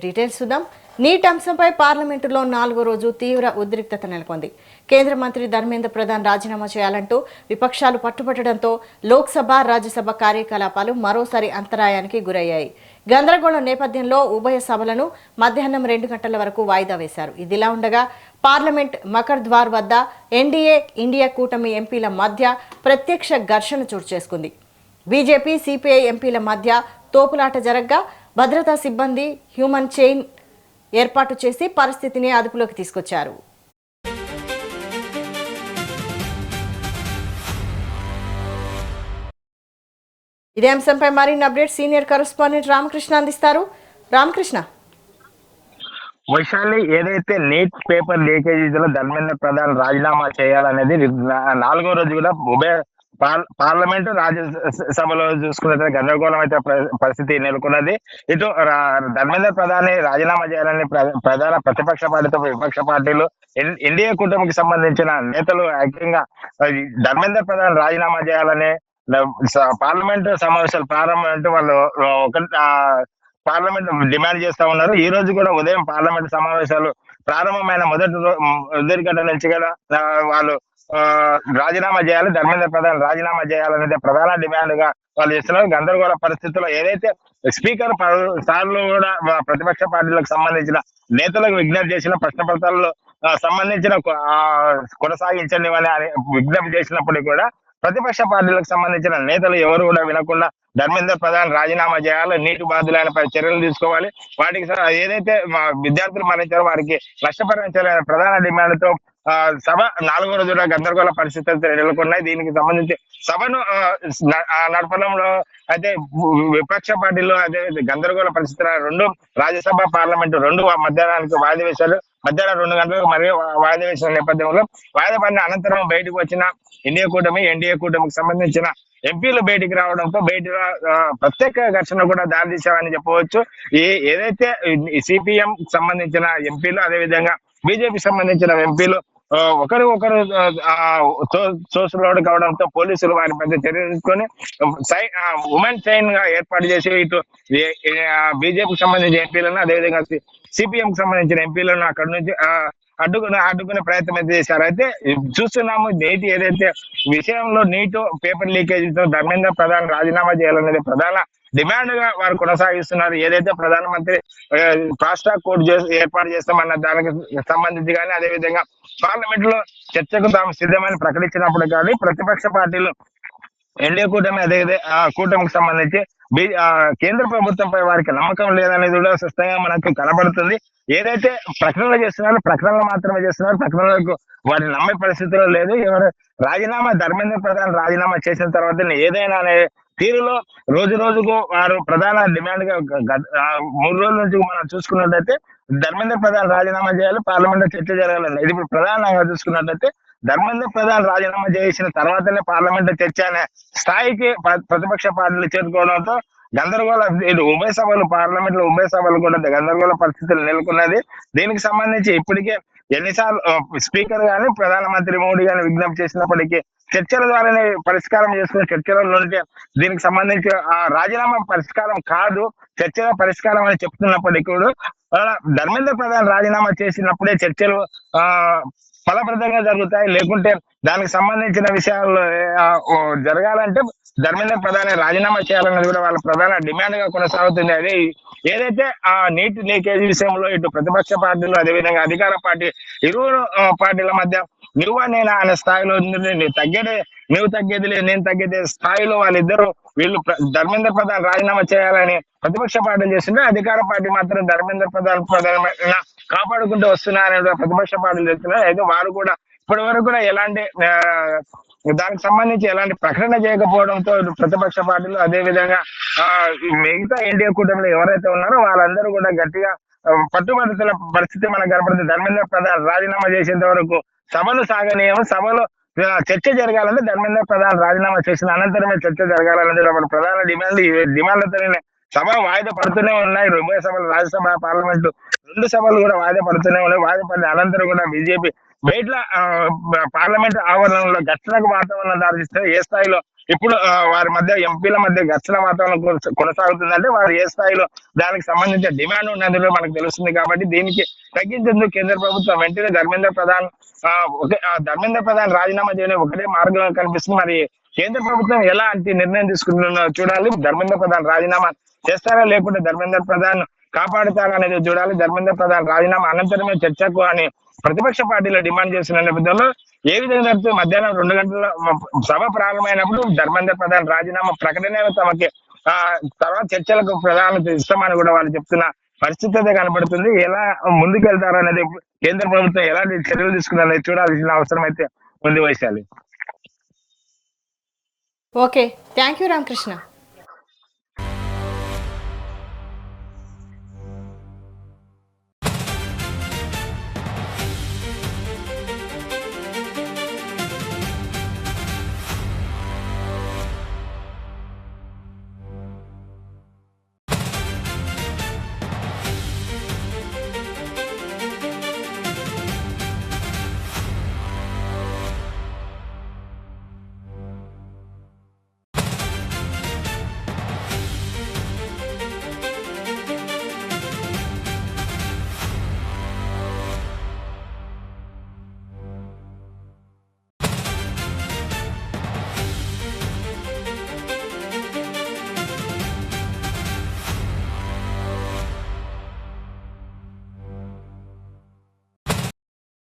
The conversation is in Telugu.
డీటెయిల్స్ చూద్దాం. నీట్ అంశంపై పార్లమెంటులో 4వ రోజు తీవ్ర ఉద్రిక్తత నెలకొంది. కేంద్ర మంత్రి ధర్మేంద్ర ప్రధాన్ రాజీనామా చేయాలంటూ విపక్షాలు పట్టుబట్టడంతో లోక్సభ, రాజ్యసభ కార్యకలాపాలు మరోసారి అంతరాయానికి గురయ్యాయి. గందరగోళం నేపథ్యంలో ఉభయ సభలను మధ్యాహ్నం 2 గంటల వరకు వాయిదా వేశారు. ఇదిలా ఉండగా పార్లమెంట్ మకర్ ద్వార్ వద్ద ఎన్డీఏ, ఇండియా కూటమి ఎంపీల మధ్య ప్రత్యక్ష ఘర్షణ చోటు చేసుకుంది. బీజేపీ, సిపిఐ ఎంపీల మధ్య తోపులాట జరగ్గా భద్రతా సిబ్బంది హ్యూమన్ చైన్ ఏర్పాటు చేసి పరిస్థితిని అదుపులోకి తీసుకొచ్చారు. ఇదే అంశంపై మరిన్ని అప్డేట్ సీనియర్ కరెస్పాండెంట్ రామకృష్ణ అందిస్తారు. రామకృష్ణ, వైశాలి, ఏదైతే నీట్ పేపర్ లీకేజీలో ధర్మేంద్ర ప్రధాన్ రాజీనామా చేయాలనేది 4వ రోజు కూడా ఉభయ పార్లమెంటు, రాజ్యసభలో చూసుకున్నట్లయితే గందరగోళం అయితే పరిస్థితి నెలకొన్నది. ఇటు ధర్మేంద్ర ప్రధాన్ రాజీనామా చేయాలని ప్రధాన ప్రతిపక్ష పార్టీతో విపక్ష పార్టీలు, ఎన్డీఏ కూటమికి సంబంధించిన నేతలు ఐక్యంగా ధర్మేంద్ర ప్రధాన్ రాజీనామా చేయాలని పార్లమెంటు సమావేశాలు ప్రారంభం వాళ్ళు పార్లమెంట్ డిమాండ్ చేస్తా ఉన్నారు. ఈ రోజు కూడా ఉదయం పార్లమెంట్ సమావేశాలు ప్రారంభమైన మొదటి గంట నుంచి కూడా వాళ్ళు రాజీనామా చేయాలి, ధర్మేంద్ర ప్రధాన్ రాజీనామా చేయాలనేది ప్రధాన డిమాండ్ గా వాళ్ళు చేస్తున్నారు. గందరగోళ పరిస్థితుల్లో ఏదైతే స్పీకర్ సార్లు కూడా ప్రతిపక్ష పార్టీలకు సంబంధించిన నేతలకు విజ్ఞప్తి చేసిన ప్రశ్నపత్రాల్లో సంబంధించిన కొనసాగించండి అని విజ్ఞప్తి చేసినప్పటికీ కూడా ప్రతిపక్ష పార్టీలకు సంబంధించిన నేతలు ఎవరు కూడా వినకుండా ధర్మేంద్ర ప్రధాన్ రాజీనామా చేయాలి, నీటి బాధితులపై చర్యలు తీసుకోవాలి, వాటికి ఏదైతే విద్యార్థులు మరణించారో వారికి నష్టపరిహారం చేయాలనే ప్రధాన డిమాండ్ తో సభ 4వ రోజు గందరగోళ పరిస్థితులు నెలకొన్నాయి. దీనికి సంబంధించి సభను నడపడంలో అయితే విపక్ష పార్టీలు అదే గందరగోళ పరిస్థితుల రెండు రాజ్యసభ, పార్లమెంటు రెండు మధ్యాహ్నానికి వాయిదా వేశారు. మధ్యాహ్నం 2 గంటలకు మరియు వాయిదా వేసిన నేపథ్యంలో వాయిదా పడిన అనంతరం బయటకు వచ్చిన ఇండియా కూటమి, ఎన్డీఏ కూటమికి సంబంధించిన ఎంపీలు బయటికి రావడంతో బయట ప్రత్యేక ఘర్షణ కూడా దారితీశామని చెప్పవచ్చు. ఏదైతే సిపిఎం సంబంధించిన ఎంపీలు, అదేవిధంగా బీజేపీ సంబంధించిన ఎంపీలు ఒకరు తోసులోడు కావడంతో పోలీసులు వారి మధ్య చర్య తీసుకొని ఉమెన్ చైన్ గా ఏర్పాటు చేసి ఇటు బీజేపీకి సంబంధించిన ఎంపీలను, అదేవిధంగా సిపిఎం కి సంబంధించిన ఎంపీలను అక్కడ నుంచి అడ్డుకునే ప్రయత్నం అయితే చేశారు. అయితే చూస్తున్నాము, నేటి ఏదైతే విషయంలో నీటు పేపర్ లీకేజీతో ధర్మేంద్ర ప్రధాన్ రాజీనామా చేయాలనేది ప్రధాన డిమాండ్ గా వారు కొనసాగిస్తున్నారు. ఏదైతే ప్రధానమంత్రి ఫాస్ట్ ట్రాక్ కోర్టు ఏర్పాటు చేస్తామన్న దానికి సంబంధించి కానీ, అదేవిధంగా పార్లమెంట్ లో చర్చకు తాము సిద్ధమని ప్రకటించినప్పుడు కానీ ప్రతిపక్ష పార్టీలు ఎన్డీఏ కూటమి, అదేవిధంగా కూటమికి సంబంధించి కేంద్ర ప్రభుత్వంపై వారికి నమ్మకం లేదనేది కూడా స్పష్టంగా మనకు కనబడుతుంది. ఏదైతే ప్రకటనలు చేస్తున్నారో ప్రకటనలు మాత్రమే చేస్తున్నారు, ప్రకటనలకు వారిని నమ్మే పరిస్థితిలో లేదు. ఎవరు ధర్మేంద్ర ప్రధాన్ రాజీనామా చేసిన తర్వాత ఏదైనా అనే తీరులో రోజు రోజుకు వారు ప్రధాన డిమాండ్ గా 3 రోజుల నుంచి మనం చూసుకున్నట్టయితే ధర్మేంద్ర ప్రధాన్ రాజీనామా చేయాలి, పార్లమెంట్ లో చర్చ జరగాలని. ఇది ఇప్పుడు ప్రధానంగా చూసుకున్నట్టయితే ధర్మేంద్ర ప్రధాన్ రాజీనామా చేసిన తర్వాతనే పార్లమెంట్ చర్చ అనే స్థాయికి ప్రతిపక్ష పార్టీలు చేరుకోవడంతో గందరగోళ ఉభయ సభలు, పార్లమెంట్ లో ఉభయ సభలు కూడా గందరగోళ పరిస్థితులు నెలకొన్నది. దీనికి సంబంధించి ఇప్పటికే ఎన్నిసార్లు స్పీకర్ గాని, ప్రధానమంత్రి మోడీ గాని విజ్ఞప్తి చేసినప్పటికీ చర్చల ద్వారానే పరిష్కారం చేసుకునే చర్చలలో ఉంటే దీనికి సంబంధించి రాజీనామా పరిష్కారం కాదు, చర్చల పరిష్కారం అని చెప్తున్నప్పటికీ కూడా ధర్మేంద్ర ప్రధాన్ రాజీనామా చేసినప్పుడే చర్చలు ఫలప్రదంగా జరుగుతాయి. లేకుంటే దానికి సంబంధించిన విషయాలు జరగాలంటే ధర్మేంద్ర ప్రధాన్ రాజీనామా చేయాలన్నది కూడా వాళ్ళ ప్రధాన డిమాండ్ గా కొనసాగుతుంది. అదే ఏదైతే నీట్ లీకేజ్ విషయంలో ఇటు ప్రతిపక్ష పార్టీలు, అదేవిధంగా అధికార పార్టీ ఇరువురు పార్టీల మధ్య నువ్వా నేనా అనే స్థాయిలో నువ్వు తగ్గేది లేదు, నేను తగ్గేది స్థాయిలో వీళ్ళు ధర్మేంద్ర ప్రధాన్ రాజీనామా చేయాలని ప్రతిపక్ష పార్టీలు చేస్తుంటే అధికార పార్టీ మాత్రం ధర్మేంద్ర ప్రధాన్ కాపాడుకుంటూ వస్తున్నారనే ప్రతిపక్ష పార్టీలు చేస్తున్నారు. అయితే వారు కూడా ఇప్పటి వరకు కూడా ఎలాంటి దానికి సంబంధించి ఎలాంటి ప్రకటన చేయకపోవడంతో ప్రతిపక్ష పార్టీలు, అదేవిధంగా మిగతా ఎన్డీఏ కూటమిలో ఎవరైతే ఉన్నారో వాళ్ళందరూ కూడా గట్టిగా పట్టుబడుతున్న పరిస్థితి మనకు కనపడుతుంది. ధర్మేంద్ర ప్రధాన్ రాజీనామా చేసేంత వరకు సభను సాగనీయము, సభలో చర్చ జరగాలంటే ధర్మేంద్ర ప్రధాన్ రాజీనామా చేసిన అనంతరమే చర్చ జరగాలనేది మన ప్రధాన డిమాండ్లతోనే సభ వాయిదా పడుతూనే ఉన్నాయి. ఉభయ సభలు, రాజ్యసభ, పార్లమెంటు రెండు సభలు కూడా వాయిదా పడుతూనే ఉన్నాయి. వాయిదా పడిన అనంతరం కూడా బీజేపీ బయట పార్లమెంట్ ఆవరణలో ఘర్షణకు వాతావరణం దారిస్తే ఏ స్థాయిలో ఇప్పుడు వారి మధ్య ఎంపీల మధ్య ఘర్షణ వాతావరణం కొనసాగుతుందంటే వారు ఏ స్థాయిలో దానికి సంబంధించిన డిమాండ్ ఉన్నదో మనకు తెలుస్తుంది. కాబట్టి దీనికి తగ్గించేందుకు కేంద్ర ప్రభుత్వం వెంటనే ధర్మేంద్ర ప్రధాన్ ధర్మేంద్ర ప్రధాన్ రాజీనామా చేయడం ఒకటే మార్గం కనిపిస్తుంది. మరి కేంద్ర ప్రభుత్వం ఎలాంటి నిర్ణయం తీసుకుంటుందో చూడాలి. ధర్మేంద్ర ప్రధాన్ రాజీనామా చేస్తారా లేకుంటే ధర్మేంద్ర ప్రధాన్ కాపాడుతారా అనేది చూడాలి. ధర్మేంద్ర ప్రధాన్ రాజీనామా అనంతరమే చర్చకు అని ప్రతిపక్ష పార్టీలు డిమాండ్ చేసిన నేపథ్యంలో ఏ విధంగా జరుగుతుంది మధ్యాహ్నం 2 గంటల సభ ప్రారంభమైనప్పుడు ధర్మేంద్ర ప్రధాన్ రాజీనామా ప్రకటన తమకి తర్వాత చర్చలకు ప్రధాన ఇస్తామని కూడా వాళ్ళు చెప్తున్న పరిస్థితి అయితే కనబడుతుంది. ఎలా ముందుకెళ్తారు అనేది కేంద్ర ప్రభుత్వం ఎలాంటి చర్యలు తీసుకుందనేది చూడాల్సిన అవసరం అయితే ఉంది Vaishali. Okay, thank you Ramakrishna.